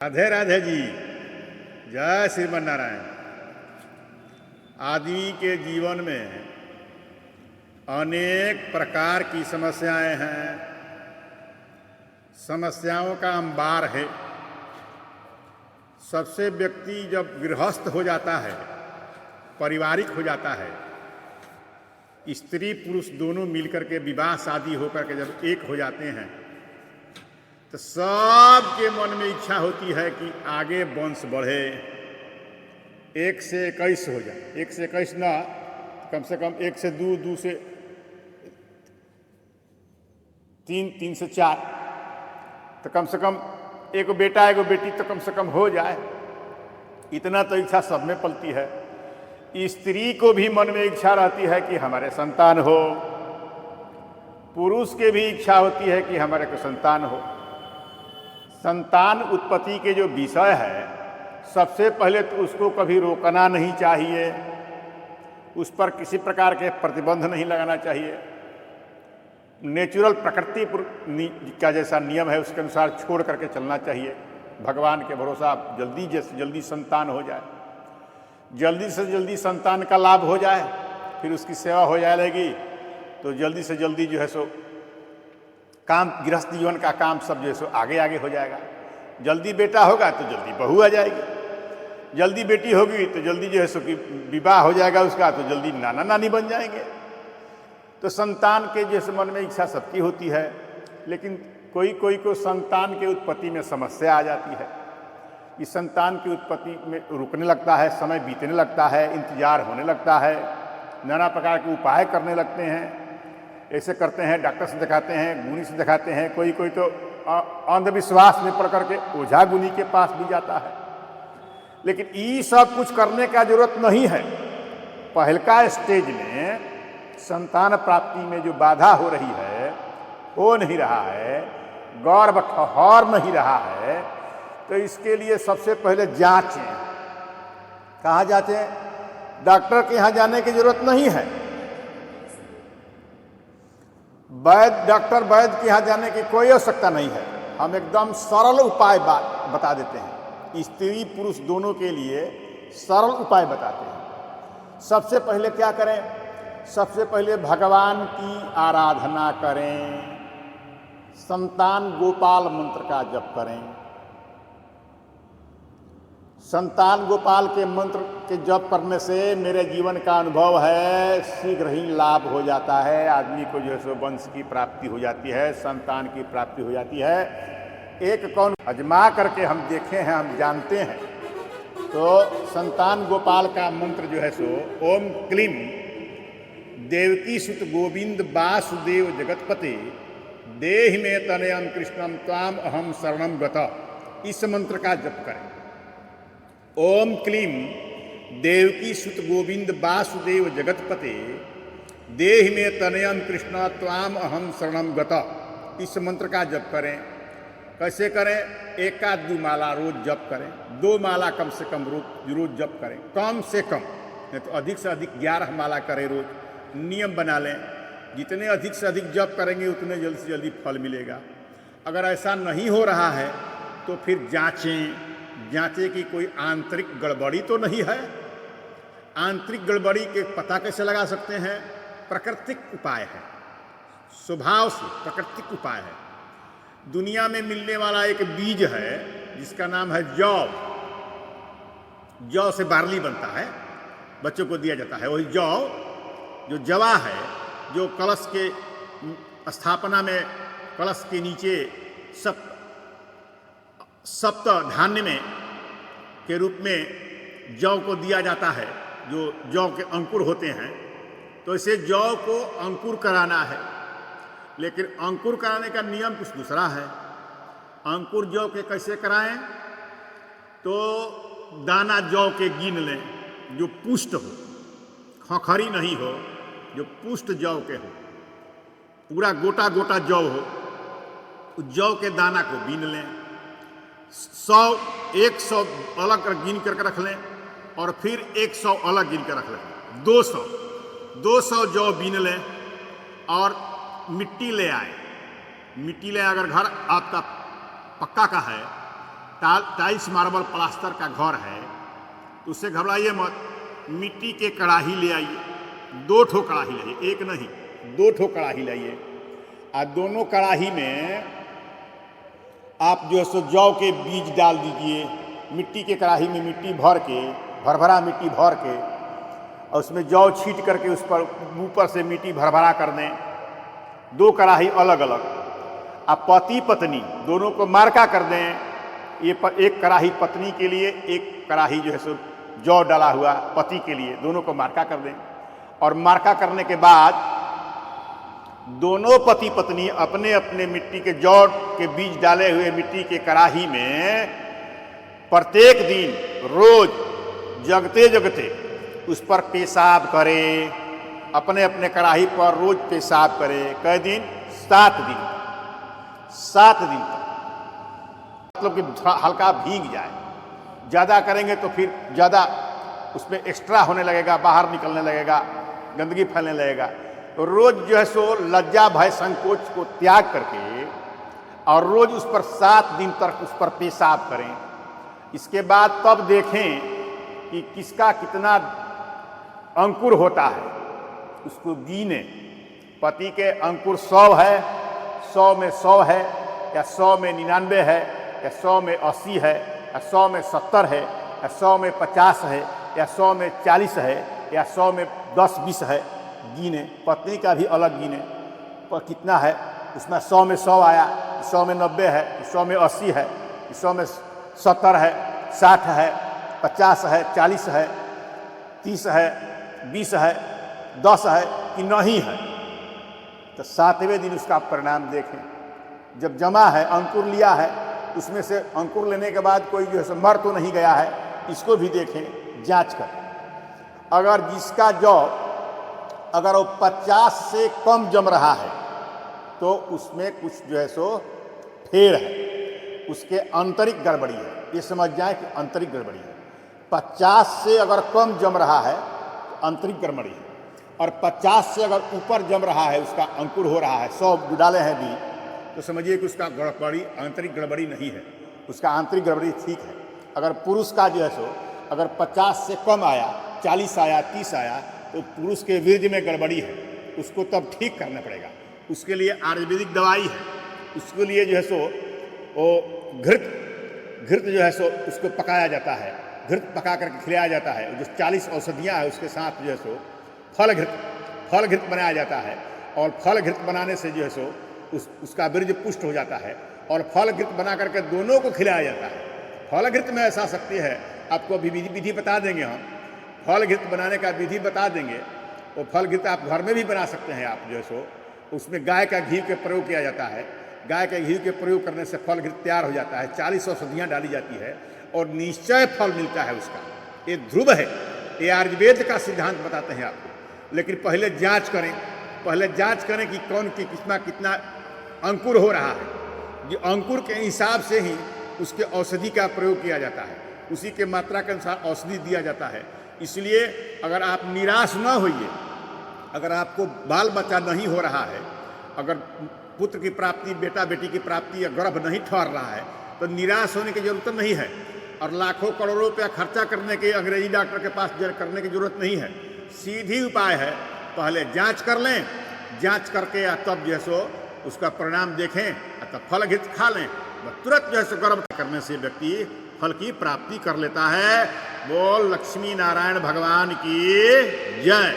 राधे राधे जी। जय श्रीमन नारायण। आदमी के जीवन में अनेक प्रकार की समस्याएं हैं। समस्याओं का अंबार है। सबसे व्यक्ति जब गृहस्थ हो जाता है, पारिवारिक हो जाता है, स्त्री पुरुष दोनों मिलकर के विवाह शादी होकर के जब एक हो जाते हैं तो सबके मन में इच्छा होती है कि आगे वंश बढ़े, 1 से 21 हो जाए। 1 से 21 ना, कम से कम 1 से 2, 2 से 3, 3 से 4, तो कम से कम एक बेटा एक बेटी तो कम से कम हो जाए। इतना तो इच्छा सब में पलती है। स्त्री को भी मन में इच्छा रहती है कि हमारे संतान हो, पुरुष के भी इच्छा होती है कि हमारे को संतान हो। संतान उत्पत्ति के जो विषय है, सबसे पहले तो उसको कभी रोकना नहीं चाहिए, उस पर किसी प्रकार के प्रतिबंध नहीं लगाना चाहिए। नेचुरल प्रकृति का जैसा नियम है उसके अनुसार छोड़ करके चलना चाहिए। भगवान के भरोसा जल्दी से जल्दी संतान हो जाए, जल्दी से जल्दी संतान का लाभ हो जाए, फिर उसकी सेवा हो जाएगी तो जल्दी से जल्दी जो है सो काम, गृहस्थ जीवन का काम सब जो है सो आगे आगे हो जाएगा। जल्दी बेटा होगा तो जल्दी बहू आ जाएगी, जल्दी बेटी होगी तो जल्दी जो है सो कि विवाह हो जाएगा उसका, तो जल्दी नाना नानी बन जाएंगे। तो संतान के जैसे मन में इच्छा सबकी होती है, लेकिन कोई कोई को संतान के उत्पत्ति में समस्या आ जाती है। इस संतान की उत्पत्ति में रुकने लगता है, समय बीतने लगता है, इंतजार होने लगता है, नाना प्रकार के उपाय करने लगते हैं। ऐसे करते हैं, डॉक्टर से दिखाते हैं, गुनी से दिखाते हैं, कोई कोई तो अंधविश्वास में पड़ करके ओझा गुनी के पास भी जाता है। लेकिन ये सब कुछ करने का जरूरत नहीं है। पहलका स्टेज में संतान प्राप्ति में जो बाधा हो रही है, हो नहीं रहा है, गर्भ ठहर नहीं रहा है, तो इसके लिए सबसे पहले जांचें। कहाँ जांचें? डॉक्टर के यहाँ जाने की जरूरत नहीं है। डॉक्टर वैद्य के यहाँ जाने की कोई आवश्यकता नहीं है। हम एकदम सरल उपाय बता देते हैं। स्त्री पुरुष दोनों के लिए सरल उपाय बताते हैं। सबसे पहले क्या करें? सबसे पहले भगवान की आराधना करें, संतान गोपाल मंत्र का जप करें। संतान गोपाल के मंत्र के जप करने से मेरे जीवन का अनुभव है, शीघ्र ही लाभ हो जाता है। आदमी को जो है सो वंश की प्राप्ति हो जाती है, संतान की प्राप्ति हो जाती है। एक कौन आजमा करके हम देखे हैं, हम जानते हैं। तो संतान गोपाल का मंत्र जो है सो ओम क्लीम देवकी सुत गोविंद वासुदेव जगतपते देहि में तनयम कृष्णम त्वाम अहम शरणम गता, इस मंत्र का जप करें। ओम क्लीम देवकी सुत गोविंद वासुदेव जगतपते देहि में तनयम कृष्ण त्वाम अहम शरणम गता, इस मंत्र का जप करें। कैसे करें? 1-2 माला रोज जप करें, 2 माला कम से कम रोज जप करें, कम से कम, नहीं तो अधिक से अधिक 11 माला करें रोज। नियम बना लें, जितने अधिक से अधिक जप करेंगे उतने जल्दी से जल्दी फल मिलेगा। अगर ऐसा नहीं हो रहा है तो फिर जांचें कि कोई आंतरिक गड़बड़ी तो नहीं है। आंतरिक गड़बड़ी के पता कैसे लगा सकते हैं? प्राकृतिक उपाय है, स्वभाव से प्राकृतिक उपाय है। दुनिया में मिलने वाला एक बीज है जिसका नाम है जौ। जौ से बार्ली बनता है, बच्चों को दिया जाता है। वही जौ, जो जवा है, जो कलश के स्थापना में कलश के नीचे सप्त धान्य में के रूप में जौ को दिया जाता है, जो जौ के अंकुर होते हैं। तो इसे जौ को अंकुर कराना है, लेकिन अंकुर कराने का नियम कुछ दूसरा है। अंकुर जौ के कैसे कराएं? तो दाना जौ के गिन लें, जो पुष्ट हो, खखरी नहीं हो, जो पुष्ट जौ के हो, पूरा गोटा गोटा जौ हो, उस जौ के दाना को बीन लें। 100 अलग गिन करके रख लें और फिर 100 अलग गिन कर रख लें। 200 जौ बीन लें और मिट्टी ले आए। मिट्टी ले, अगर घर आपका पक्का का है टाइल्स मार्बल प्लास्टर का घर है तो उससे घबराइए मत, मिट्टी के कड़ाही ले आइए, 2 ठो कड़ाही लाइए, एक नहीं 2 ठो कड़ाही लाइए। और दोनों कड़ाही में आप जो है सो जौ के बीज डाल दीजिए। मिट्टी के कड़ाही में मिट्टी भर के, भरभरा मिट्टी भर के, और उसमें जौ छीट करके उस पर ऊपर से मिट्टी भरभरा कर दें। 2 कड़ाही अलग अलग। आप पति पत्नी दोनों को मार्का कर दें। ये एक कड़ाही पत्नी के लिए, एक कड़ाही जो है सो जौ डाला हुआ पति के लिए, दोनों को मार्का कर दें। और मार्का करने के बाद दोनों पति पत्नी अपने अपने मिट्टी के जौ के बीज डाले हुए मिट्टी के कड़ाही में प्रत्येक दिन रोज जगते जगते उस पर पेशाब करें। अपने अपने कड़ाही पर रोज पेशाब करें। कै दिन? 7 दिन। 7 दिन तक, मतलब कि हल्का भीग जाए। ज़्यादा करेंगे तो फिर ज़्यादा उसमें एक्स्ट्रा होने लगेगा, बाहर निकलने लगेगा, गंदगी फैलने लगेगा। तो रोज जो है सो लज्जा भय संकोच को त्याग करके और रोज उस पर 7 दिन तक उस पर पेशाब करें। इसके बाद तब देखें कि किसका कितना अंकुर होता है, उसको गिने। पति के अंकुर 100 है, 100 में 100 है, या 100 में 99 है, या 100 में 80 है, या 100 में 70 है, या 100 में 50 है, या 100 में 40 है, या 100 में 10-20 है। गिने। पत्नी का भी अलग गिने पर कितना है, उसमें 100 में 100 आया, 100 में 90 है, 100 में 80 है, 100 में 70 है, 60 है, 50 है, 40 है, 30 है, 20 है, 10 है कि नहीं है। तो 7वें दिन उसका परिणाम देखें। जब जमा है, अंकुर लिया है, उसमें से अंकुर लेने के बाद कोई जो है मर तो नहीं गया है, इसको भी देखें, जांच कर। अगर जिसका जौ अगर वो 50 से कम जम रहा है तो उसमें कुछ जो है सो फेर है, उसके आंतरिक गड़बड़ी है। ये समझ जाए कि आंतरिक गड़बड़ी है। 50 से अगर कम जम रहा है तो आंतरिक गड़बड़ी है, और 50 से अगर ऊपर जम रहा है, उसका अंकुर हो रहा है, 100 डाले हैं भी, तो समझिए कि उसका गड़बड़ी आंतरिक गड़बड़ी नहीं है, उसका आंतरिक गड़बड़ी ठीक है। अगर पुरुष का जो है सो अगर 50 से कम आया, 40 आया, 30 आया, तो पुरुष के वीर्य में गड़बड़ी है, उसको तब ठीक करना पड़ेगा। उसके लिए आयुर्वेदिक दवाई है। उसके लिए जो है सो वो घृत जो है सो उसको पकाया जाता है, घृत पका करके खिलाया जाता है। जो 40 औषधियाँ हैं उसके साथ जो है सो फल घृत बनाया जाता है, और फल घृत बनाने से जो है सो उसका वीर्य पुष्ट हो जाता है, और फल घृत बना करके दोनों को खिलाया जाता है। फल घृत में ऐसा शक्ति है, आपको विधि बता देंगे हम, फल घृत बनाने का विधि बता देंगे। वो फल घृत आप घर में भी बना सकते हैं। आप जो है सो उसमें गाय का घी के प्रयोग किया जाता है। गाय के घी के प्रयोग करने से फल घृत तैयार हो जाता है। 40 औषधियाँ डाली जाती है और निश्चय फल मिलता है उसका। ये ध्रुव है, ये आयुर्वेद का सिद्धांत बताते हैं आपको। लेकिन पहले जांच करें कि कौन की कितना अंकुर हो रहा है। जो अंकुर के हिसाब से ही उसके औषधि का प्रयोग किया जाता है, उसी के मात्रा के अनुसार औषधि दिया जाता है। इसलिए अगर आप निराश न होइए, अगर आपको बाल बच्चा नहीं हो रहा है, अगर पुत्र की प्राप्ति, बेटा बेटी की प्राप्ति या गर्भ नहीं ठहर रहा है, तो निराश होने की जरूरत नहीं है, और लाखों करोड़ों रुपया खर्चा करने के अंग्रेजी डॉक्टर के पास करने की जरूरत नहीं है। सीधी उपाय है, पहले जांच कर लें, जांच करके या तब जो है सो उसका परिणाम देखें, तब फल घृत खा लें। तुरंत जो है सो गर्भ करने से व्यक्ति फल की प्राप्ति कर लेता है। बोल लक्ष्मी नारायण भगवान की जय।